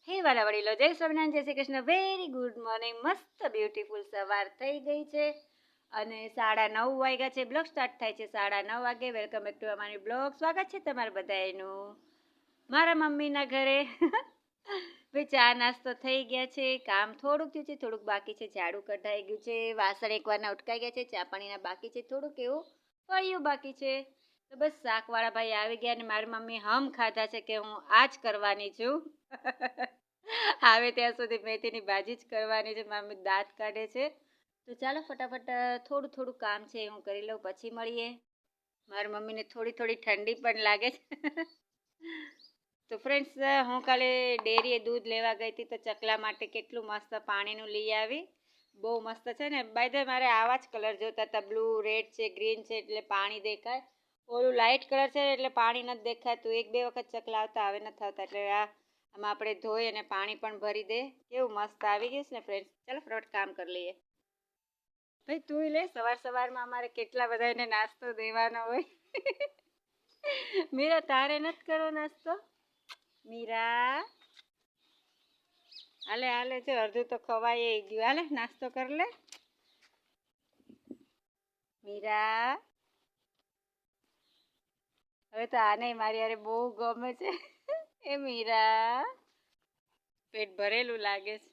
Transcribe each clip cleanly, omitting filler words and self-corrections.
હે વાલા વડીલો, જય સ્વામિનારાયણ, જય Shri Krishna, very good morning. મસ્ત બ્યુટીફુલ સવાર થઈ ગઈ છે અને 9:30 વાગ્યા છે. બ્લોગ સ્ટાર્ટ થાય છે 9:30 વાગે. વેલકમ બેક ટુ અમારી બ્લોગ. સ્વાગત છે તમારા બધાનું મારા મમ્મીના ઘરે. ભાઈ ચા નાસ્તો થઈ ગયા છે, કામ થોડુંક થયું છે, થોડુંક બાકી છે. ઝાડુ કઢાઈ ગયું છે, વાસણ એકવારના ઉટકાઈ ગયા છે, ચા પાણીના બાકી છે, થોડુંક એવું પડ્યું બાકી છે. તો બસ શાકવાળા ભાઈ આવી ગયા અને મારી મમ્મી હમ ખાધા છે કે હું આ જ કરવાની છું. આવે ત્યાં સુધી મેથીની ભાજી જ કરવાની છે. મમ્મી દાંત કાઢે છે. તો ચાલો ફટાફટ થોડું થોડું કામ છે હું કરી લઉં, પછી મળીએ. મારી મમ્મીને થોડી થોડી ઠંડી પણ લાગે છે. તો ફ્રેન્ડ્સ, હું કાલે ડેરીએ દૂધ લેવા ગઈ હતી તો ચકલા માટે કેટલું મસ્ત પાણીનું લઈ આવી. બહુ મસ્ત છે ને. બાય ધ મારે આવા જ કલર જોતા હતા. બ્લુ, રેડ છે, ગ્રીન છે એટલે પાણી દેખાય. ઓલું લાઇટ કલર છે એટલે પાણી નથી દેખાતું. 1-2 વખત ચકલા આવતા, હવે નથી આવતા. એટલે આમાં આપણે ધોઈ અને પાણી પણ ભરી દે. કેવું મસ્ત આવી ગયું છે ને ફ્રેન્ડ્સ. ચાલો ફટાફટ કામ કરી લઈએ. ભાઈ તું લે, સવારમાં અમારે કેટલા બધાને નાસ્તો દેવાનો હોય. મીરા, તારે નથી કરો નાસ્તો? મીરા, હાલે છે, અડધું તો ખવાય ગયું. હાલે નાસ્તો કર લે મીરા. હવે તો આને મારી યારે બહુ ગમે છે. એ મીરા, પેટ ભરેલું લાગે છે.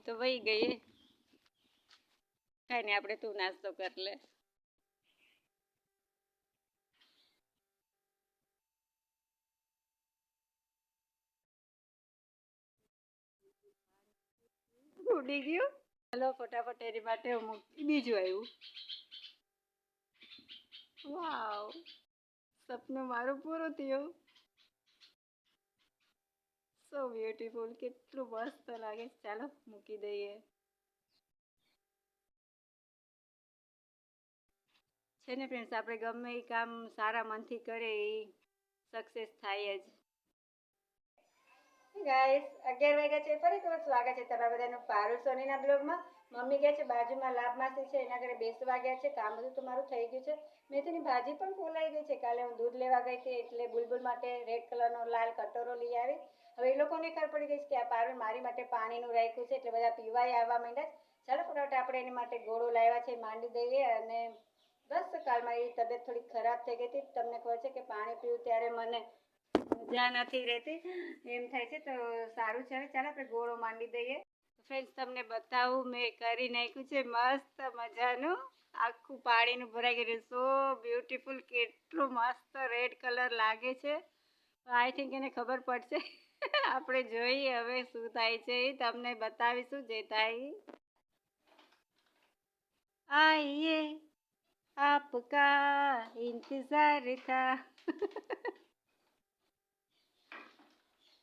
તો વહી ગઈ. કઈ નઈ, આપણે તું નાસ્તો કર લે. ઉડી ગયું. ચાલો ફટાફટ એની માટે બીજું આવ્યું. વાવ, સપનું મારું પૂરું થયું. સો બ્યુટીફુલ, કેટલું મસ્ત લાગે. ચાલો મૂકી દઈએ. છે ને ફ્રેન્ડ્સ, આપણે ગમે એ કામ સારા મનથી કરે એ સક્સેસ થાય જ. ગાઈસ, 11 વાગ્યા છે. ફરી તમારું સ્વાગત છે તમારા બધાનું પારુલ સોનીના બ્લોગમાં. મમ્મી કહે છે બાજુમાં લાભમાસી છે એના ઘરે બેસવા ગયા છે. કામ બધું તમારું થઈ ગયું છે. મેથીની ભાજી પણ ફોલાઈ ગઈ છે. કાલે હું દૂધ લેવા ગઈ હતી એટલે બુલબુલ માટે રેડ કલરનો લાલ કટોરો લઈ આવી. હવે એ લોકોને ખબર પડી ગઈ છે કે આ પારુલ મારી માટે પાણીનું રાખ્યું છે એટલે બધા પીવાય આવવા માંડ્યા. ચાલો ફટાફટ આપણે એની માટે ગોળો લાવ્યા છે, માંડી દઈએ. અને બસ, કાલ મારી તબિયત થોડી ખરાબ થઈ ગઈ હતી. તમને ખબર છે કે પાણી પીવું ત્યારે મને મજા નથી રહેતી, એમ થાય છે. તો સારું છે. હવે ચાલો આપણે ગોળો માંડી દઈએ. ફ્રેન્ડ્સ, તમને બતાવું, મેં કરી નાખ્યું છે મસ્ત મજાનું. આખું પાણીનું ભરાઈ ગયું. સો બ્યુટીફુલ, કેટલું મસ્ત રેડ કલર લાગે છે. આઈ થિંક એને ખબર પડશે. આપણે જોઈએ હવે શું થાય છે. તમને બતાવીશું જે થાય. આઈએ આપકા ઇંતજાર થા.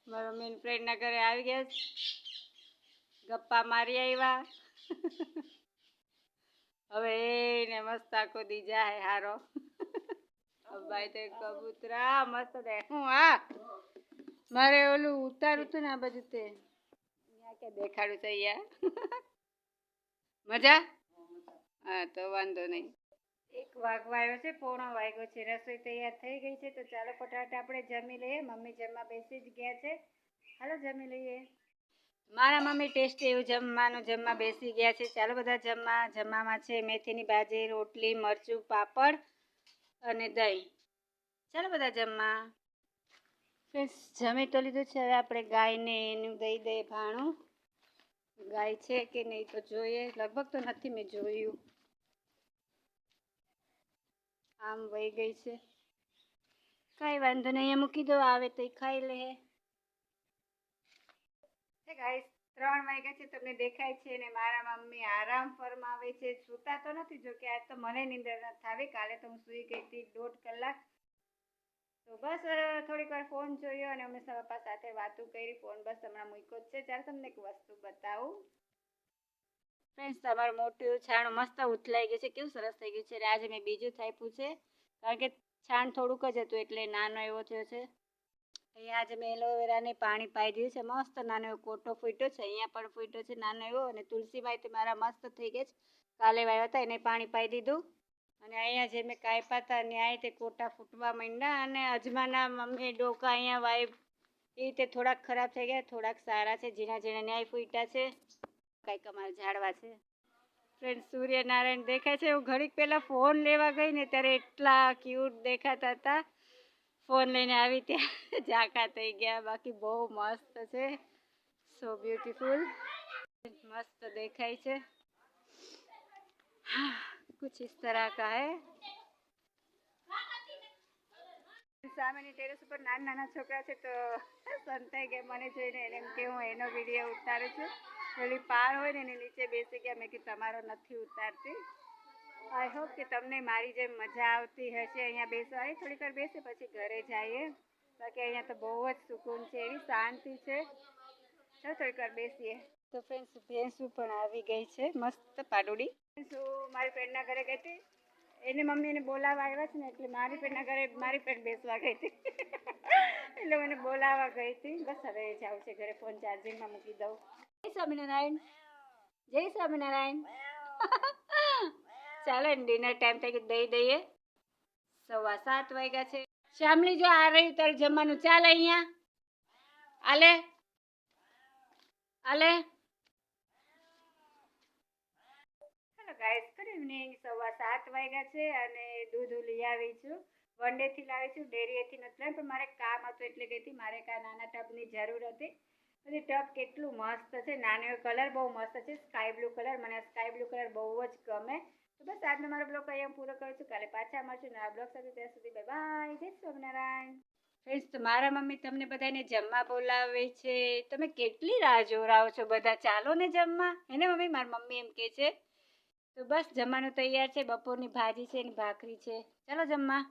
મારા મમ્મી ફ્રેન્ડના ઘરે આવી ગયા, ગપ્પા મારી આવ્યા. હવે એને મસ્ત આખો દી જાય હારો. ભાઈ તો કબૂતરા મસ્ત દેખું. હા, મારે ઓલું ઉતારું હતું ને આ બાજુ, તે અહીંયા કે દેખાડું છે અહીંયા. મજા? હા, તો વાંધો નહીં. 1 વાગવા આવ્યો છે, 1:15 વાગ્યો છે. રસોઈ તૈયાર થઈ ગઈ છે. તો ચાલો ફટાફટ આપણે જમી લઈએ. મમ્મી જમવા બેસી જ ગયા છે. હાલો જમી લઈએ. મારા મમ્મી ટેસ્ટી એવું જમવાનું જમવા બેસી ગયા છે. ચાલો બધા જમવામાં છે મેથીની ભાજી, રોટલી, મરચું, પાપડ અને દહીં. ચાલો બધા જમવા. ફ્રેન્ડ્સ, જમી તો લીધું છે. હવે આપણે ગાયને એનું દઈ દઈએ ભાણું. ગાય છે કે નહીં તો જોઈએ. લગભગ તો નથી મેં જોયું. આમ વહી ગઈ છે. કાંઈ વાંધો નહીં, એ મૂકી દો, આવે તો એ ખાઈ લે. ગાઈસ, 3 વાગ્યા છે, તમને દેખાય છે. ને મારા મમ્મી આરામ ફરમાવે છે. સૂતા તો નથી, જો કે આજ તો મને નીંદર નથી આવી. કાલે તો હું સૂઈ ગઈ હતી 1.5 કલાક. તો બસ થોડીક વાર ફોન જોયો અને અમે પપ્પા સાથે વાતો કરી. ફોન બસ હમણાં મૂક્યો જ છે. ચાલો તમને એક વસ્તુ બતાવું. ફ્રેન્ડ્સ, તમારું મોટું છાણું મસ્ત ઉથલાઈ ગયું છે. કેવું સરસ થઈ ગયું છે. અને આજે મેં બીજું થાપ્યું છે, કારણ કે છાણ થોડુંક જ હતું એટલે નાનો એવો થયો છે. અહીંયા આજે મેં એલોવેરાને પાણી પાઈ દીધું છે. મસ્ત નાનો એવો કોટો ફૂટ્યો છે. અહીંયા પણ ફૂટ્યો છે નાનો એવો. અને તુલસીમાં તે મારા મસ્ત થઈ ગયા છે. કાલે વાવ્યા હતા એને પાણી પાઈ દીધું. અને અહીંયા જે મેં કાપ્યા હતા ન્યાય તે કોટા ફૂટવા માંડ્યા અને અજમાના મમ્મી ડોકા અહીંયા વાઈ એ રીતે થોડાક ખરાબ થઈ ગયા, થોડાક સારા છે, ઝીણા ઝીણા ન્યાય ફૂટ્યા છે. કાંઈક અમારા ઝાડવા છે. ફ્રેન્ડ સૂર્યનારાયણ દેખાય છે. હું ઘડીક પહેલાં ફોન લેવા ગઈ ને ત્યારે એટલા ક્યુટ દેખાતા હતા. ફોન લઈને આવી ત્યાં ઝાંખા થઈ ગયા. બાકી બહુ મસ્ત છે, સો બ્યુટીફુલ, મસ્ત દેખાય છે. कुछ इस तरह का है. સામેની ટેરેસ ઉપર નાના નાના છોકરા છે તો સંતાઈ ગયા મને જોઈને, એને એમ કે હું એનો વિડીયો ઉતારું છું. પેલી પાર હોય ને એની નીચે બેસી ગયા. મેં કીધું તમારો નથી ઉતારતી. આઈ હોપ કે તમને મારી જેમ મજા આવતી હશે અહીંયા બેસવાની. થોડીક વાર બેસે પછી ઘરે જઈએ. બાકી અહીંયા તો બહુ જ સુકૂન છે, એવી શાંતિ છે. ચાલો થોડીક વાર બેસીએ. તો ફ્રેન્ડ્સ ભેંસું પણ આવી ગઈ છે, મસ્ત પાડોડી. હું મારી ફ્રેન્ડના ઘરે ગઈ હતી, એને મમ્મીને બોલાવવા આવ્યા છે ને એટલે મારી ફ્રેન્ડના ઘરે મારી ફ્રેન્ડ બેસવા ગઈ હતી. એટલે મને બોલાવવા ગઈ હતી. બસ હવે જાઉં છે ઘરે, ફોન ચાર્જિંગમાં મૂકી દઉં. જય સ્વામિનારાયણ, જય સ્વામિનારાયણ. ચાલો ને ડિનર ટાઈમ થઈ ગયો, દઈ દઈએ. 7:15 વાગ્યા છે. શામલી જો આ રહ્યું તારું જમવાનું, ચાલ અહીંયા આલે આલે. Guys good evening. 7:15 વાગ્યા છે અને દૂધ લઈ આવી છું. વનડેથી લાવી છું, ડેરીએથી નથી લાવી, પણ મારે કામ હતું એટલે ગઈ હતી. મારે કાંઈ નાના ટબની જરૂર હતી. પછી ટબ કેટલું મસ્ત છે, નાનો કલર બહુ મસ્ત છે, સ્કાય બ્લુ કલર. મને સ્કાય બ્લુ કલર બહુ જ ગમે. તો બસ આજનો મારો બ્લોગ અહીંયા પૂરો કરું છું. કાલે પાછા મળશું નવા બ્લોગ સાથે. ત્યાં સુધી બાય બાય, જય સ્વામિનારાયણ. ફ્રેન્ડ્સ, તો મારા મમ્મી તમને બધાને જમવા બોલાવે છે. તમે કેટલી રાહ જોરાવો છો બધા, ચાલો ને જમવા. એને મમ્મી, મારી મમ્મી એમ કહે છે. તો બસ જમવાનું તૈયાર છે. બપોરની ભાજી છે અને ભાખરી છે. ચાલો જમવા.